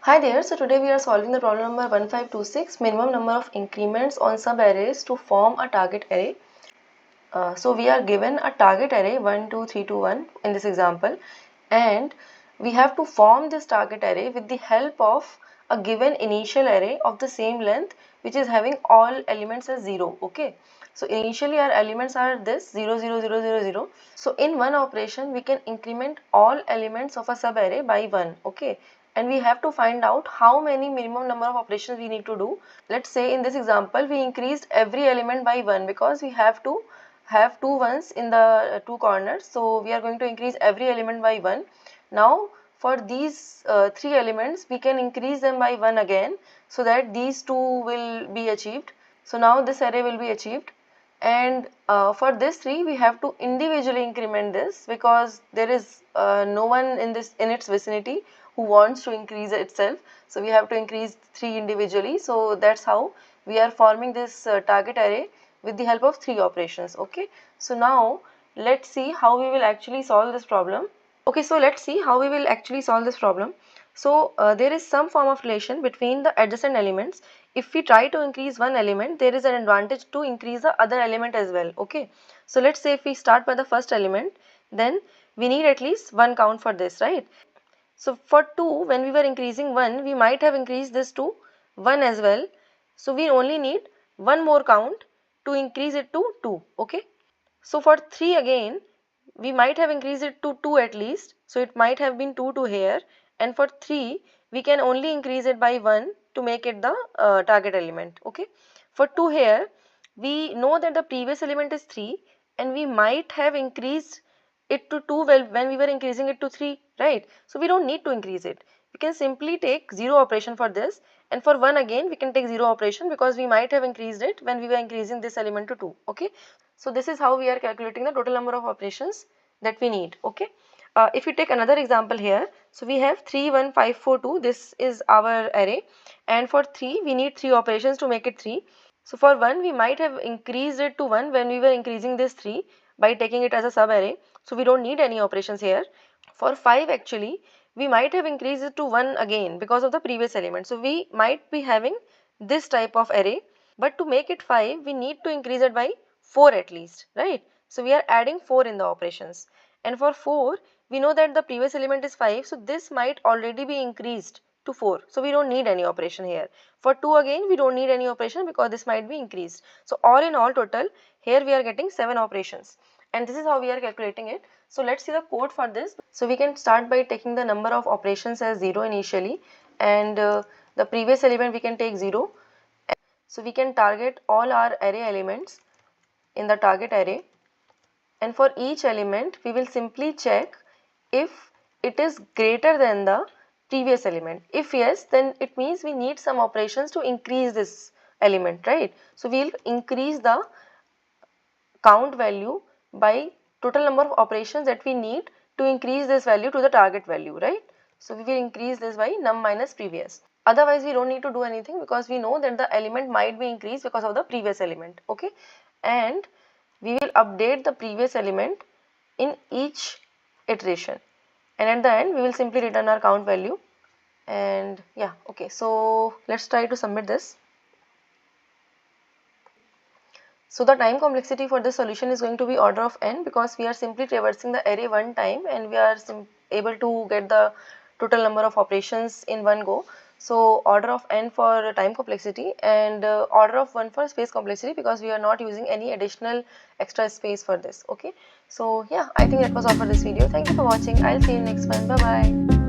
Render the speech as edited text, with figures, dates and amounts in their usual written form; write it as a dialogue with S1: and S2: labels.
S1: Hi there, so today we are solving the problem number 1526, minimum number of increments on subarrays to form a target array. So we are given a target array 1, 2, 3, 2, 1 in this example, and we have to form this target array with the help of a given initial array of the same length which is having all elements as 0. Okay, so initially our elements are this 0, 0, 0, 0, 0. So in one operation we can increment all elements of a subarray by 1. Okay, and we have to find out how many minimum number of operations we need to do. Let's say in this example we increased every element by 1 because we have to have two ones in the two corners, so we are going to increase every element by 1. Now for these three elements we can increase them by 1 again, so that these two will be achieved. So now this array will be achieved, and for this 3 we have to individually increment this because there is no one in its vicinity who wants to increase itself, so we have to increase 3 individually. So that's how we are forming this target array with the help of 3 operations. Okay, so now let's see how we will actually solve this problem. Okay, so let's see how we will actually solve this problem. So there is some form of relation between the adjacent elements. If we try to increase one element, there is an advantage to increase the other element as well. Okay, so let's say if we start by the first element, then we need at least one count for this, right? So for 2, when we were increasing 1, we might have increased this to 1 as well. So we only need one more count to increase it to 2. Okay, so for 3 again, we might have increased it to 2 at least. So it might have been 2 to here, and for 3 we can only increase it by 1 to make it the target element. Okay, for 2 here we know that the previous element is 3, and we might have increased it to 2 when we were increasing it to 3, right? So we don't need to increase it. We can simply take 0 operation for this, and for 1 again we can take 0 operation because we might have increased it when we were increasing this element to 2. Okay, so this is how we are calculating the total number of operations that we need. Okay, if you take another example here, so we have 3, 1, 5, 4, 2. This is our array, and for 3 we need 3 operations to make it 3. So for 1 we might have increased it to 1 when we were increasing this 3 by taking it as a sub array, so we don't need any operations here. For 5 actually we might have increased it to 1 again because of the previous element, so we might be having this type of array, but to make it 5 we need to increase it by 4 at least, right? So we are adding 4 in the operations, and for 4 we know that the previous element is 5, so this might already be increased to 4, so we don't need any operation here. For 2 again we don't need any operation because this might be increased. So all in all total here we are getting 7 operations, and this is how we are calculating it. So let's see the code for this. So we can start by taking the number of operations as 0 initially, and the previous element we can take 0. So we can target all our array elements in the target array, and for each element we will simply check if it is greater than the previous element. If yes, then it means we need some operations to increase this element, right? So we will increase the count value by total number of operations that we need to increase this value to the target value, right? So we will increase this by num minus previous. Otherwise we don't need to do anything because we know that the element might be increased because of the previous element. Okay, and we will update the previous element in each iteration, and at the end we will simply return our count value. And yeah, okay, so let's try to submit this. So the time complexity for this solution is going to be order of n because we are simply traversing the array one time and we are able to get the total number of operations in one go. So order of n for time complexity, and order of 1 for space complexity because we are not using any additional extra space for this. Okay, so yeah, I think that was all for this video. Thank you for watching. I'll see you next one. Bye bye.